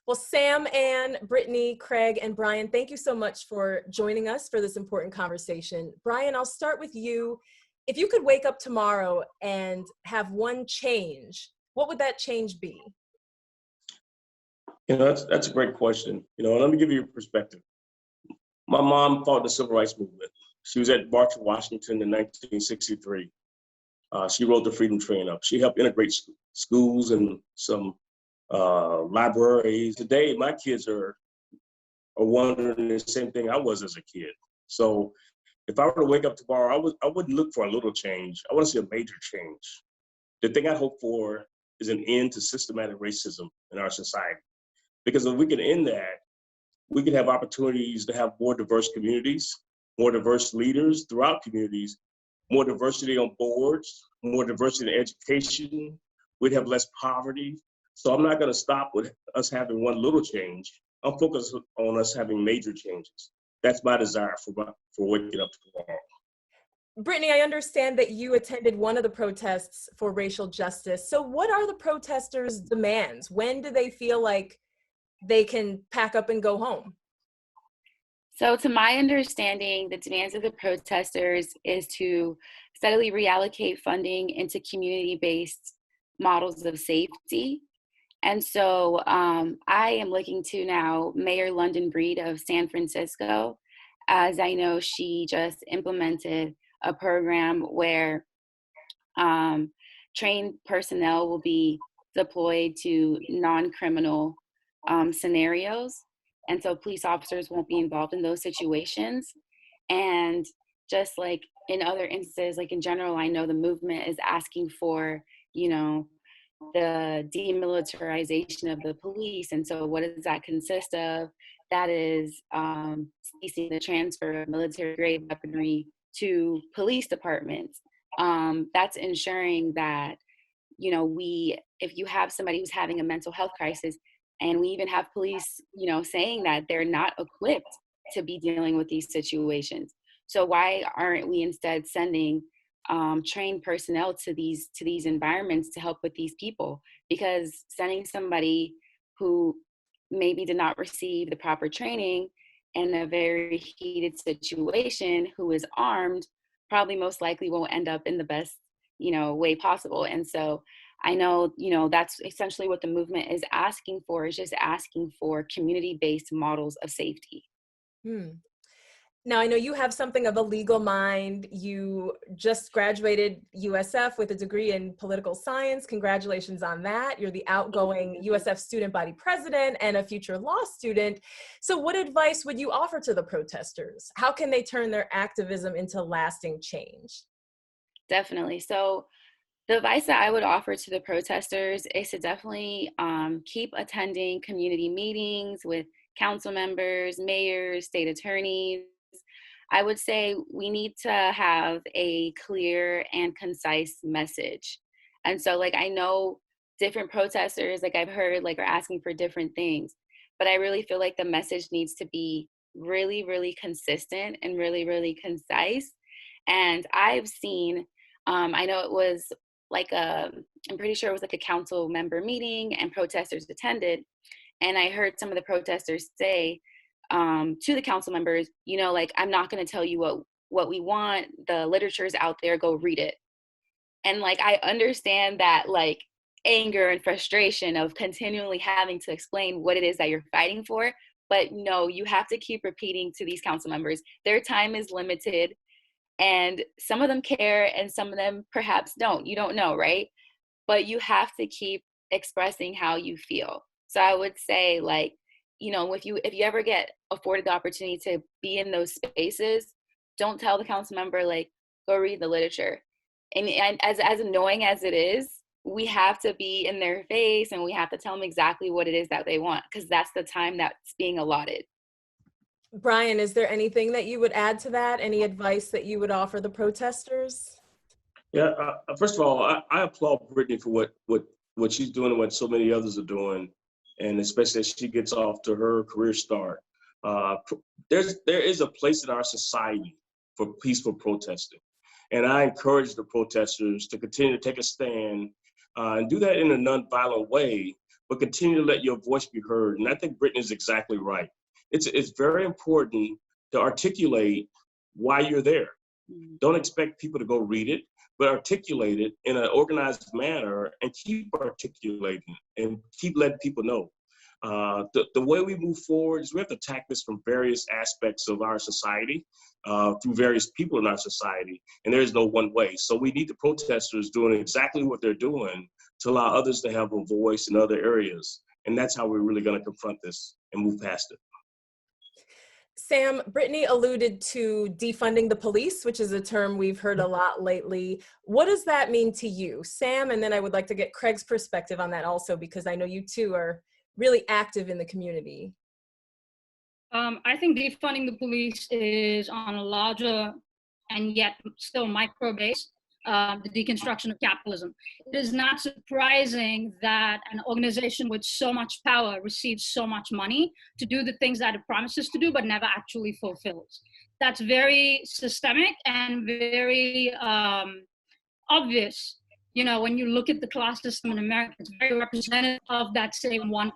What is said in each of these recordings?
Well, Sam, Ann, Brittany, Craig, and Brian, thank you so much for joining us for this important conversation. Brian, I'll start with you. If you could wake up tomorrow and have one change, what would that change be? That's a great question. Let me give you a perspective. My mom fought the civil rights movement. She was at March, Washington in 1963. She wrote the Freedom Train up. She helped integrate schools and some libraries. Today, my kids are wondering the same thing I was as a kid. So if I were to wake up tomorrow, I wouldn't look for a little change. I want to see a major change. The thing I hope for is an end to systematic racism in our society. Because if we can end that, we can have opportunities to have more diverse communities, more diverse leaders throughout communities, more diversity on boards, more diversity in education. We'd have less poverty. So I'm not going to stop with us having one little change. I'm focused on us having major changes. That's my desire for waking up tomorrow. Brittany, I understand that you attended one of the protests for racial justice. So what are the protesters' demands? When do they feel like they can pack up and go home? So to my understanding, the demands of the protesters is to steadily reallocate funding into community-based models of safety. And so I am looking to now Mayor London Breed of San Francisco, as I know she just implemented a program where trained personnel will be deployed to non-criminal scenarios. And so police officers won't be involved in those situations. And just like in other instances, like in general, I know the movement is asking for, the demilitarization of the police. And so what does that consist of? That is ceasing the transfer of military grade weaponry to police departments. That's ensuring that, if you have somebody who's having a mental health crisis, and we even have police, saying that they're not equipped to be dealing with these situations. So why aren't we instead sending trained personnel to these environments to help with these people? Because sending somebody who maybe did not receive the proper training in a very heated situation, who is armed, probably most likely won't end up in the best, way possible. And so I know, that's essentially what the movement is asking for, is just asking for community-based models of safety. Now, I know you have something of a legal mind. You just graduated USF with a degree in political science. Congratulations on that. You're the outgoing USF student body president and a future law student. So what advice would you offer to the protesters? How can they turn their activism into lasting change? Definitely. So the advice that I would offer to the protesters is to definitely keep attending community meetings with council members, mayors, state attorneys. I would say we need to have a clear and concise message. And so I know different protesters, I've heard are asking for different things, but I really feel like the message needs to be really, really consistent and really, really concise. And I've seen, I know it was I'm pretty sure it was a council member meeting and protesters attended. And I heard some of the protesters say to the council members, I'm not going to tell you what we want. The literature's out there, go read it. And I understand that anger and frustration of continually having to explain what it is that you're fighting for. But no, you have to keep repeating to these council members, their time is limited. And some of them care and some of them perhaps don't. You don't know, right? But you have to keep expressing how you feel. So I would say if you ever get afforded the opportunity to be in those spaces, don't tell the council member go read the literature. And as annoying as it is, we have to be in their face and we have to tell them exactly what it is that they want, because that's the time that's being allotted. Brian, is there anything that you would add to that? Any advice that you would offer the protesters? Yeah, first of all, I applaud Brittany for what she's doing and what so many others are doing, and especially as she gets off to her career start. There is a place in our society for peaceful protesting, and I encourage the protesters to continue to take a stand and do that in a nonviolent way, but continue to let your voice be heard. And I think Britney is exactly right. It's very important to articulate why you're there. Don't expect people to go read it, but articulate it in an organized manner and keep articulating and keep letting people know. The way we move forward is we have to attack this from various aspects of our society, through various people in our society, and there is no one way. So we need the protesters doing exactly what they're doing to allow others to have a voice in other areas. And that's how we're really going to confront this and move past it. Sam, Brittany alluded to defunding the police, which is a term we've heard a lot lately. What does that mean to you, Sam? And then I would like to get Craig's perspective on that also, because I know you two are really active in the community. I think defunding the police is on a larger and yet still micro base, the deconstruction of capitalism. It is not surprising that an organization with so much power receives so much money to do the things that it promises to do, but never actually fulfills. That's very systemic and very obvious. You know, when you look at the class system in America, it's very representative of that same 1%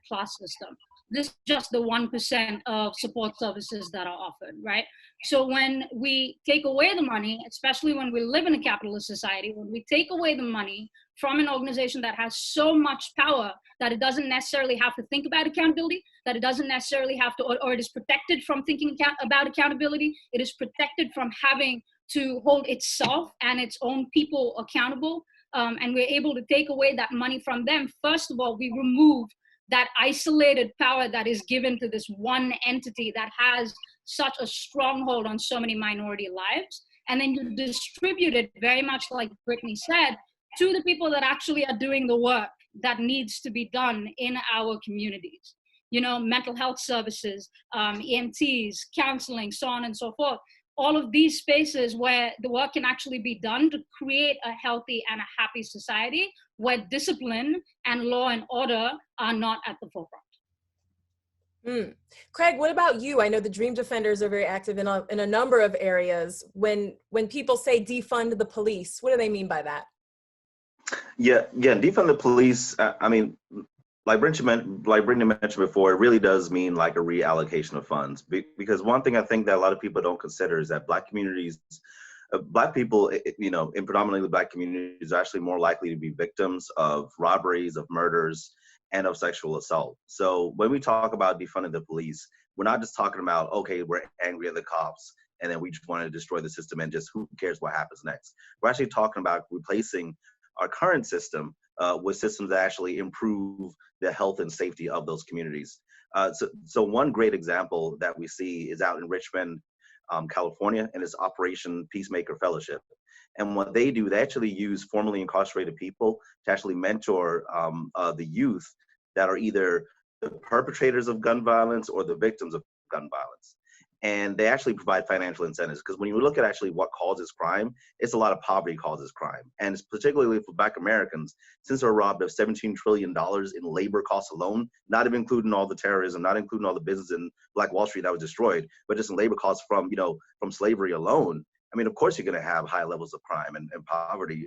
class system. This is just the 1% of support services that are offered, right? So when we take away the money, especially when we live in a capitalist society, when we take away the money from an organization that has so much power that it doesn't necessarily have to think about accountability, that it doesn't necessarily have to, or it is protected from thinking about accountability, it is protected from having to hold itself and its own people accountable, and we're able to take away that money from them. First of all, we remove that isolated power that is given to this one entity that has such a stronghold on so many minority lives. And then you distribute it very much like Brittany said, to the people that actually are doing the work that needs to be done in our communities. You know, mental health services, EMTs, counseling, so on and so forth. All of these spaces where the work can actually be done to create a healthy and a happy society where discipline and law and order are not at the forefront. Craig, what about you? I know the Dream Defenders are very active in a number of areas. When people say defund the police, what do they mean by that? Yeah, defund the police. I mean, like Brittany mentioned before, it really does mean like a reallocation of funds. Because one thing I think that a lot of people don't consider is that Black communities, Black people, you know, in predominantly Black communities, are actually more likely to be victims of robberies, of murders, and of sexual assault. So when we talk about defunding the police, we're not just talking about, okay, we're angry at the cops and then we just want to destroy the system and just who cares what happens next. We're actually talking about replacing our current system with systems that actually improve the health and safety of those communities. So one great example that we see is out in Richmond, California, and it's Operation Peacemaker Fellowship. And what they do, they actually use formerly incarcerated people to actually mentor the youth that are either the perpetrators of gun violence or the victims of gun violence. And they actually provide financial incentives, because when you look at actually what causes crime, it's a lot of poverty causes crime. And it's particularly for Black Americans, since they're robbed of $17 trillion in labor costs alone, not even including all the terrorism, not including all the business in Black Wall Street that was destroyed, but just in labor costs from slavery alone. I mean, of course, you're going to have high levels of crime and poverty,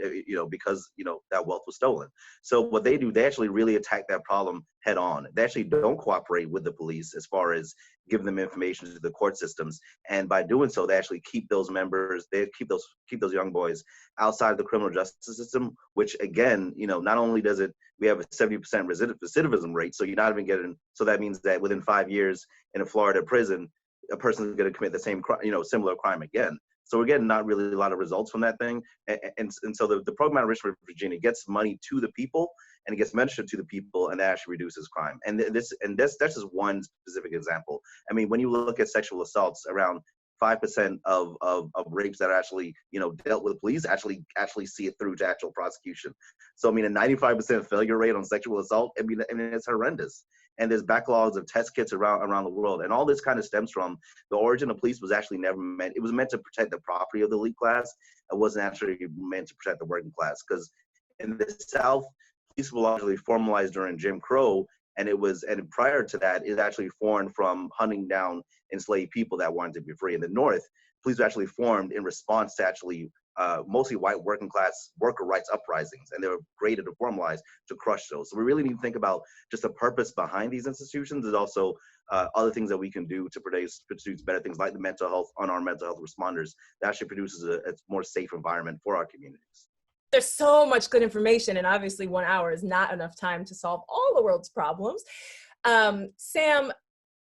because, that wealth was stolen. So what they do, they actually really attack that problem head on. They actually don't cooperate with the police as far as giving them information to the court systems. And by doing so, they actually keep those members, they keep those young boys outside of the criminal justice system, which again, not only does we have a 70% recidivism rate. So you're not even getting, so that means that within 5 years in a Florida prison, a person is going to commit the same crime, similar crime again. So we're getting not really a lot of results from that thing. And so the program out of Richmond, Virginia gets money to the people and it gets mentioned to the people, and that actually reduces crime. And that's just one specific example. I mean, when you look at sexual assaults, around 5% of rapes that are actually, dealt with police actually see it through to actual prosecution. So, I mean, a 95% failure rate on sexual assault, I mean, it's horrendous. And there's backlogs of test kits around the world. And all this kind of stems from the origin of police was actually never meant, it was meant to protect the property of the elite class. It wasn't actually meant to protect the working class. Because in the South, police were largely formalized during Jim Crow. And prior to that, it actually formed from hunting down enslaved people that wanted to be free. In the North, police were actually formed in response to actually mostly white working class worker rights uprisings, and they were created or formalized to crush those. So we really need to think about just the purpose behind these institutions. There's also other things that we can do to produce better things like the mental health, unarmed mental health responders that actually produces a more safe environment for our communities. There's so much good information, and obviously 1 hour is not enough time to solve all the world's problems. Sam,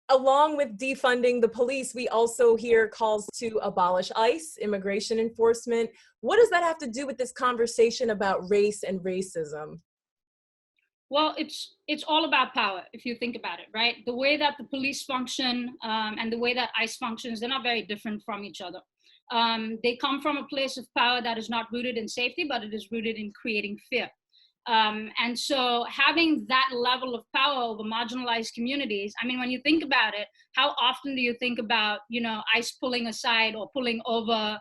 along with defunding the police, we also hear calls to abolish ICE, immigration enforcement. What does that have to do with this conversation about race and racism? Well, it's all about power, if you think about it, right? The way that the police function and the way that ICE functions, they're not very different from each other. They come from a place of power that is not rooted in safety, but it is rooted in creating fear. And so having that level of power over marginalized communities, I mean, when you think about it, how often do you think about, ICE pulling aside or pulling over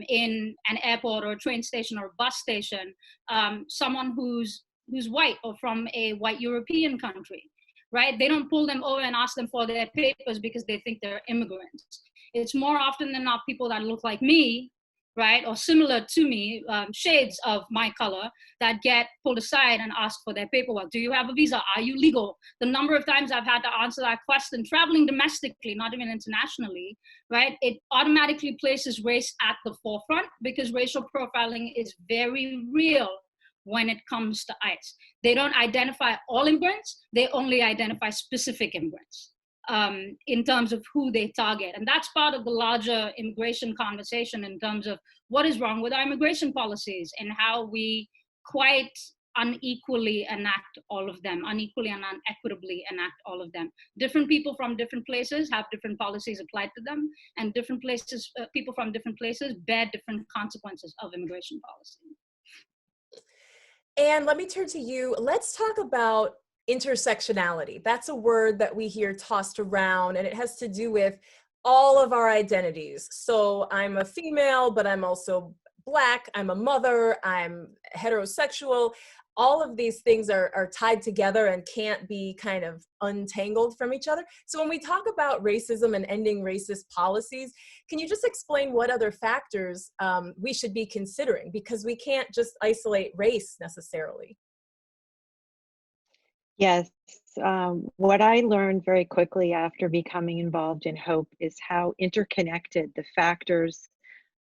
in an airport or a train station or a bus station, someone who's white or from a white European country, right? They don't pull them over and ask them for their papers because they think they're immigrants. It's more often than not people that look like me, right, or similar to me, shades of my color, that get pulled aside and asked for their paperwork. Do you have a visa? Are you legal? The number of times I've had to answer that question, traveling domestically, not even internationally, right, it automatically places race at the forefront because racial profiling is very real when it comes to ICE. They don't identify all immigrants, they only identify specific immigrants. In terms of who they target. And that's part of the larger immigration conversation in terms of what is wrong with our immigration policies and how we quite unequally enact all of them, unequally and unequitably enact all of them. Different people from different places have different policies applied to them, and different places, people from different places bear different consequences of immigration policy. And let me turn to you. Let's talk about intersectionality. That's a word that we hear tossed around, and it has to do with all of our identities. So I'm a female, but I'm also Black, I'm a mother, I'm heterosexual. All of these things are tied together and can't be kind of untangled from each other. So when we talk about racism and ending racist policies, can you just explain what other factors we should be considering? Because we can't just isolate race necessarily. Yes, what I learned very quickly after becoming involved in HOPE is how interconnected the factors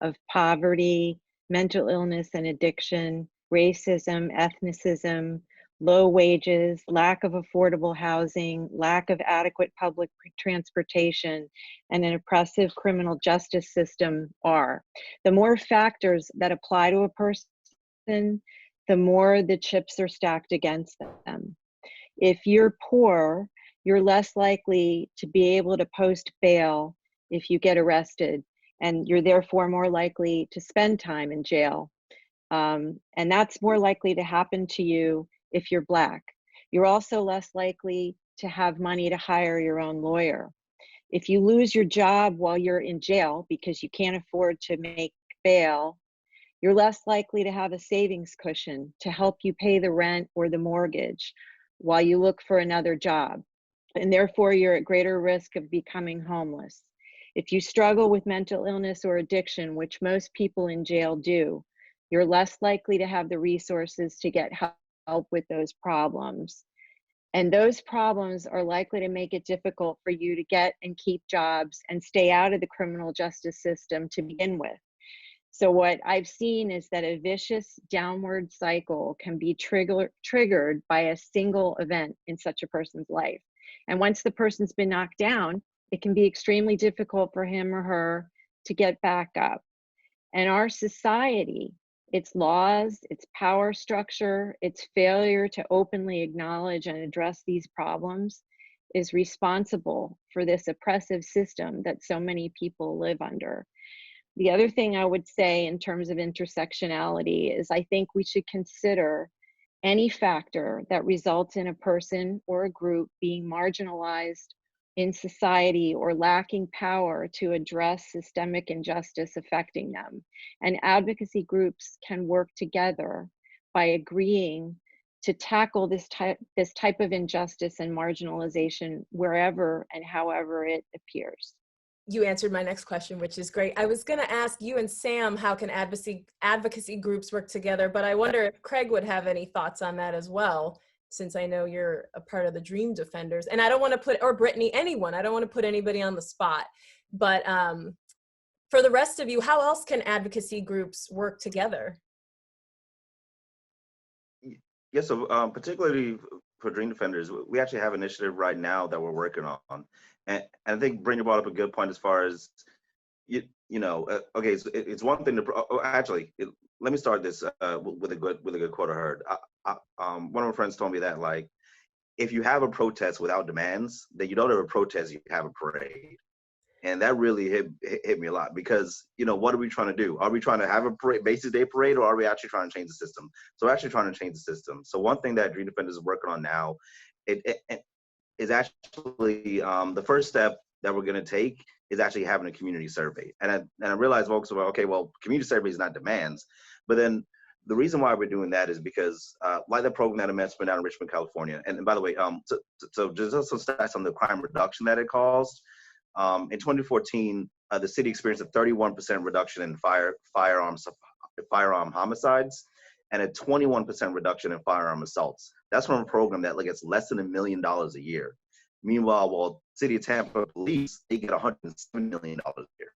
of poverty, mental illness and addiction, racism, ethnicism, low wages, lack of affordable housing, lack of adequate public transportation, and an oppressive criminal justice system are. The more factors that apply to a person, the more the chips are stacked against them. If you're poor, you're less likely to be able to post bail if you get arrested, and you're therefore more likely to spend time in jail. And that's more likely to happen to you if you're Black. You're also less likely to have money to hire your own lawyer. If you lose your job while you're in jail because you can't afford to make bail, you're less likely to have a savings cushion to help you pay the rent or the mortgage while you look for another job. And therefore, you're at greater risk of becoming homeless. If you struggle with mental illness or addiction, which most people in jail do, you're less likely to have the resources to get help with those problems. And those problems are likely to make it difficult for you to get and keep jobs and stay out of the criminal justice system to begin with. So what I've seen is that a vicious downward cycle can be triggered by a single event in such a person's life. And once the person's been knocked down, it can be extremely difficult for him or her to get back up. And our society, its laws, its power structure, its failure to openly acknowledge and address these problems is responsible for this oppressive system that so many people live under. The other thing I would say in terms of intersectionality is I think we should consider any factor that results in a person or a group being marginalized in society or lacking power to address systemic injustice affecting them. And advocacy groups can work together by agreeing to tackle this type of injustice and marginalization wherever and however it appears. You answered my next question, which is great. I was going to ask you and Sam, how can advocacy groups work together? But I wonder if Craig would have any thoughts on that as well, since I know you're a part of the Dream Defenders. And I don't want to put, or Brittany, anyone, I don't want to put anybody on the spot. But for the rest of you, how else can advocacy groups work together? Yeah, so particularly for Dream Defenders, we actually have an initiative right now that we're working on. And I think Brenda brought up a good point as far as, okay, so it's one thing to, let me start this with a good quote I heard. One of my friends told me that, like, if you have a protest without demands, then you don't have a protest, you have a parade. And that really hit me a lot, because, what are we trying to do? Are we trying to have a parade, Basic Day parade, or are we actually trying to change the system? So we're actually trying to change the system. So one thing that Dream Defenders is working on now, it is actually the first step that we're going to take is actually having a community survey. And I realized folks were, okay, well, community survey is not demands. But then the reason why we're doing that is because like the program that I mentioned down in Richmond, California. And by the way, so just some stats on the crime reduction that it caused. In 2014, the city experienced a 31% reduction in firearm homicides and a 21% reduction in firearm assaults. That's from a program that gets less than $1 million a year. Meanwhile, while City of Tampa Police, they get $107 million a year.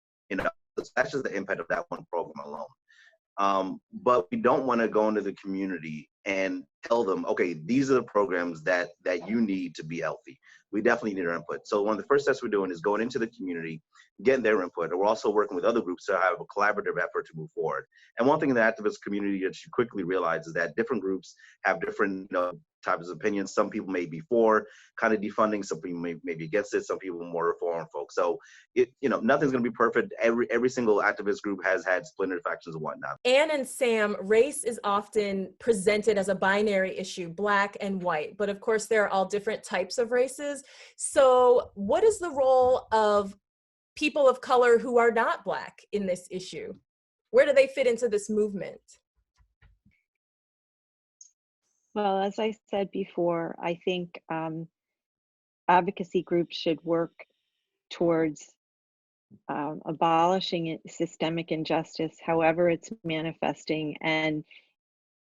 So that's just the impact of that one program alone. But we don't want to go into the community and tell them, okay, these are the programs that you need to be healthy. We definitely need their input. So one of the first steps we're doing is going into the community, getting their input. And we're also working with other groups to have a collaborative effort to move forward. And one thing in the activist community that you quickly realize is that different groups have different types of opinions. Some people may be for kind of defunding, some people may be against it, some people more reform folks. So nothing's going to be perfect. Every single activist group has had splintered factions and whatnot. Anne and Sam, race is often presented as a binary issue, black and white, but of course there are all different types of races. So what is the role of people of color who are not black in this issue? Where do they fit into this movement? Well, as I said before, I think advocacy groups should work towards abolishing systemic injustice, however it's manifesting, and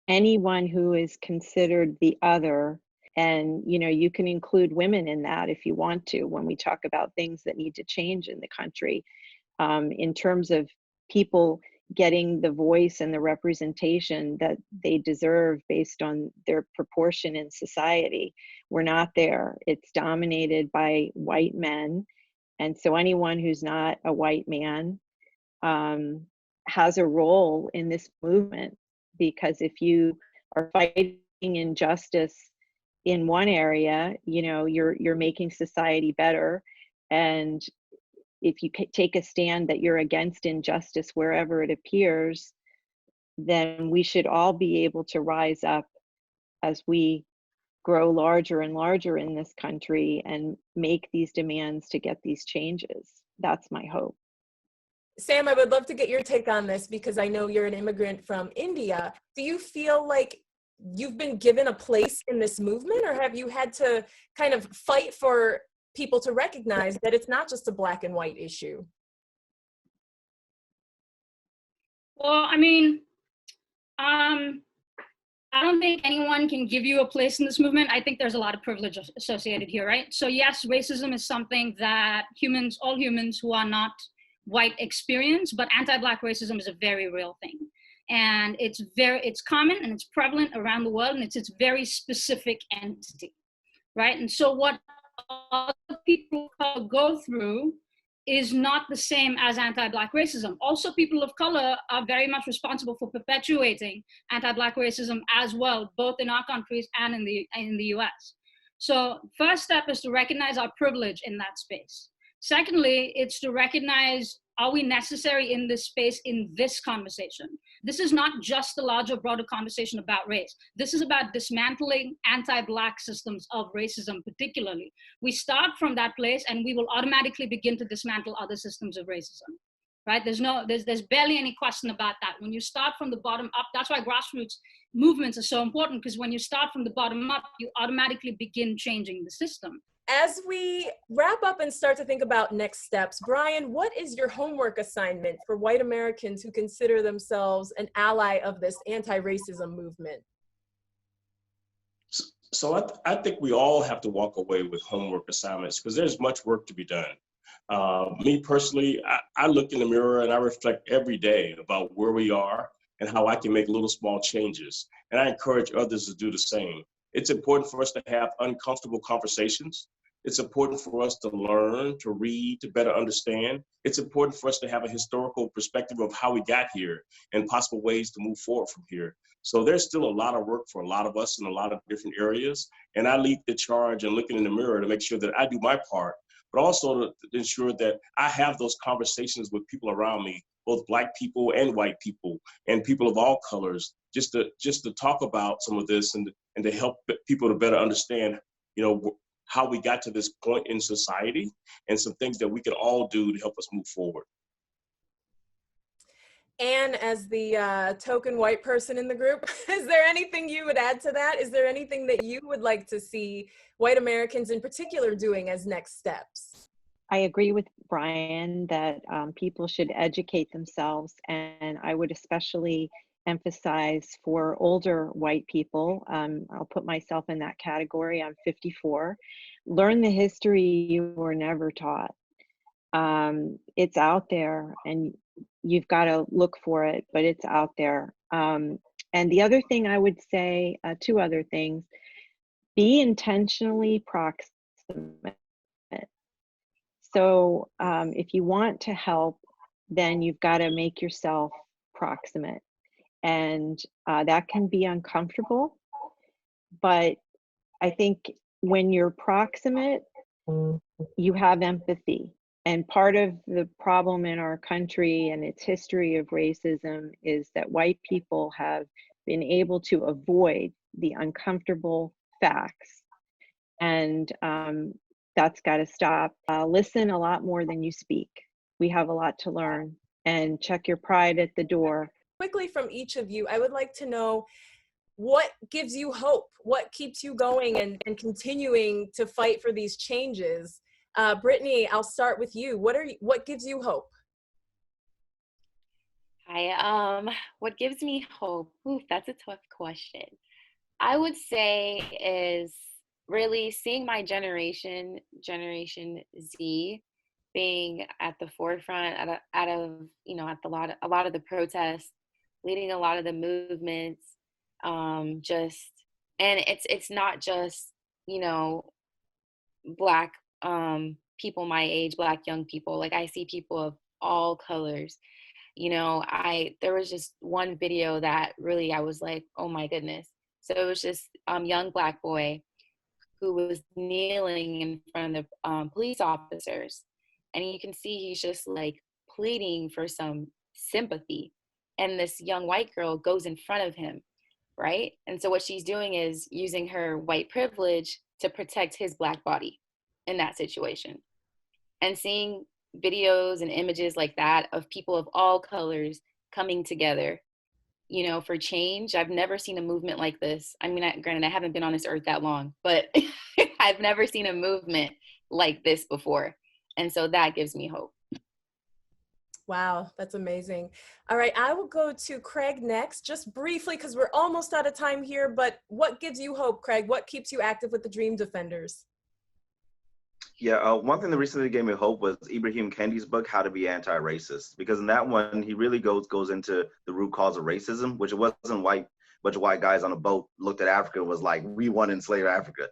anyone who is considered the other. And you can include women in that if you want to, when we talk about things that need to change in the country, in terms of people getting the voice and the representation that they deserve based on their proportion in society. We're not there. It's dominated by white men. And so anyone who's not a white man has a role in this movement, because if you are fighting injustice in one area, you're making society better. And if you take a stand that you're against injustice wherever it appears, then we should all be able to rise up as we grow larger and larger in this country and make these demands to get these changes. That's my hope. Sam, I would love to get your take on this, because I know you're an immigrant from India. Do you feel like you've been given a place in this movement, or have you had to kind of fight for people to recognize that it's not just a black and white issue? Well, I don't think anyone can give you a place in this movement. I think there's a lot of privilege associated here, right? So yes, racism is something that all humans who are not white experience, but anti-black racism is a very real thing. And it's common and it's prevalent around the world, and it's its very specific entity, right? And so what other people go through is not the same as anti-black racism. Also, people of color are very much responsible for perpetuating anti-black racism as well, both in our countries and in the US. So first step is to recognize our privilege in that space. Secondly, it's to recognize, are we necessary in this space, in this conversation? This is not just the larger, broader conversation about race. This is about dismantling anti-black systems of racism, particularly. We start from that place and we will automatically begin to dismantle other systems of racism, right? There's barely any question about that. When you start from the bottom up, that's why grassroots movements are so important, because when you start from the bottom up, you automatically begin changing the system. As we wrap up and start to think about next steps, Brian, what is your homework assignment for white Americans who consider themselves an ally of this anti-racism movement? So I think we all have to walk away with homework assignments because there's much work to be done. Me personally, I look in the mirror and I reflect every day about where we are and how I can make little small changes. And I encourage others to do the same. It's important for us to have uncomfortable conversations. It's important for us to learn, to read, to better understand. It's important for us to have a historical perspective of how we got here and possible ways to move forward from here. So there's still a lot of work for a lot of us in a lot of different areas. And I lead the charge and looking in the mirror to make sure that I do my part, but also to ensure that I have those conversations with people around me, both Black people and white people and people of all colors, just to talk about some of this and to help people to better understand, how we got to this point in society and some things that we can all do to help us move forward. Anne, as the token white person in the group, is there anything you would add to that? Is there anything that you would like to see white Americans in particular doing as next steps? I agree with Brian that people should educate themselves, and I would especially emphasize for older white people, I'll put myself in that category, I'm 54, learn the history you were never taught. It's out there and you've got to look for it, but it's out there. And the other thing I would say, two other things, be intentionally proximate. So if you want to help, then you've got to make yourself proximate. And that can be uncomfortable, but I think when you're proximate, you have empathy. And part of the problem in our country and its history of racism is that white people have been able to avoid the uncomfortable facts. And that's got to stop. Listen a lot more than you speak. We have a lot to learn, and check your pride at the door. Quickly from each of you, I would like to know what gives you hope, what keeps you going and continuing to fight for these changes. Britney, I'll start with you. What gives you hope? Hi, what gives me hope? Ooh, that's a tough question. I would say is really seeing my Generation Z, being at the forefront at a lot of the protests, leading a lot of the movements, and it's not just Black people my age, Black young people. Like, I see people of all colors. There was just one video that really I was like, oh my goodness. So it was just young Black boy who was kneeling in front of the police officers, and you can see he's just like pleading for some sympathy. And this young white girl goes in front of him, right? And so what she's doing is using her white privilege to protect his Black body in that situation. And seeing videos and images like that of people of all colors coming together, for change. I've never seen a movement like this. I mean, granted, I haven't been on this earth that long, but I've never seen a movement like this before. And so that gives me hope. Wow, that's amazing. All right, I will go to Craig next, just briefly, because we're almost out of time here, but what gives you hope, Craig? What keeps you active with the Dream Defenders? Yeah, one thing that recently gave me hope was Ibrahim Kendi's book, How to Be Anti-Racist, because in that one, he really goes into the root cause of racism, which it wasn't bunch of white guys on a boat looked at Africa and was like, we want to enslave Africa.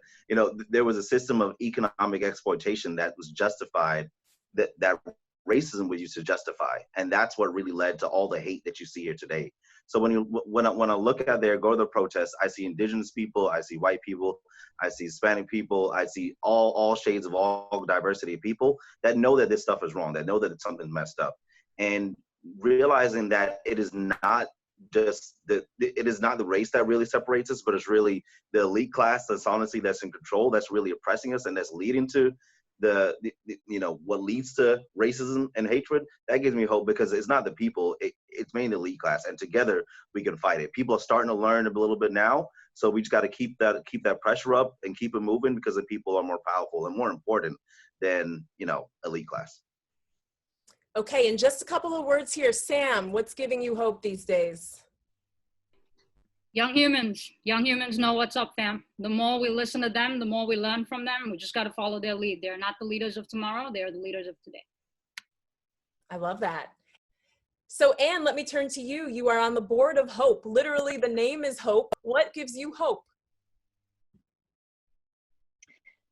There was a system of economic exploitation that was justified, that racism was used to justify. And that's what really led to all the hate that you see here today. So when I look out there, go to the protests, I see indigenous people, I see white people, I see Hispanic people, I see all shades of all diversity of people that know that this stuff is wrong, that know that it's something messed up. And realizing that it is not just it is not the race that really separates us, but it's really the elite class that's in control, that's really oppressing us, and that's leading to what leads to racism and hatred, that gives me hope, because it's not the people, it's mainly the elite class, and together we can fight it. People are starting to learn a little bit now, so we just got to keep that pressure up and keep it moving, because the people are more powerful and more important than elite class. Okay, and just a couple of words here. Sam, what's giving you hope these days? Young humans know what's up, fam. The more we listen to them, the more we learn from them. We just got to follow their lead. They're not the leaders of tomorrow, they're the leaders of today. I love that. So Anne, let me turn to you. You are on the board of Hope. Literally, the name is Hope. What gives you hope?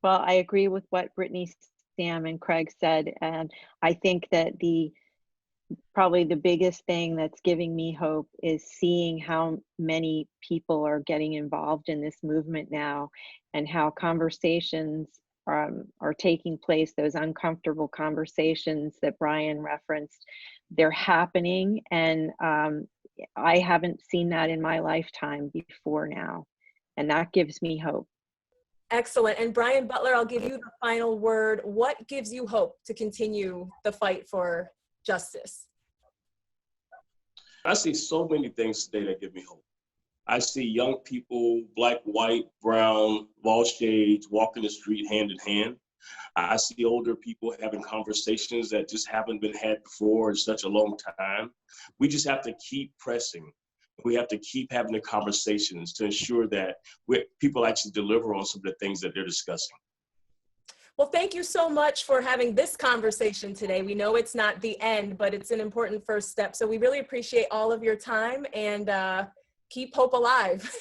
Well, I agree with what Brittany, Sam, and Craig said. And I think that probably the biggest thing that's giving me hope is seeing how many people are getting involved in this movement now, and how conversations are taking place, those uncomfortable conversations that Brian referenced. They're happening, and I haven't seen that in my lifetime before now, and that gives me hope. Excellent. And Brian Butler, I'll give you the final word. What gives you hope to continue the fight for justice? I see so many things today that give me hope. I see young people, black, white, brown, of all shades, walking the street hand in hand. I see older people having conversations that just haven't been had before in such a long time. We just have to keep pressing. We have to keep having the conversations to ensure that people actually deliver on some of the things that they're discussing. Well, thank you so much for having this conversation today. We know it's not the end, but it's an important first step. So we really appreciate all of your time, and keep hope alive.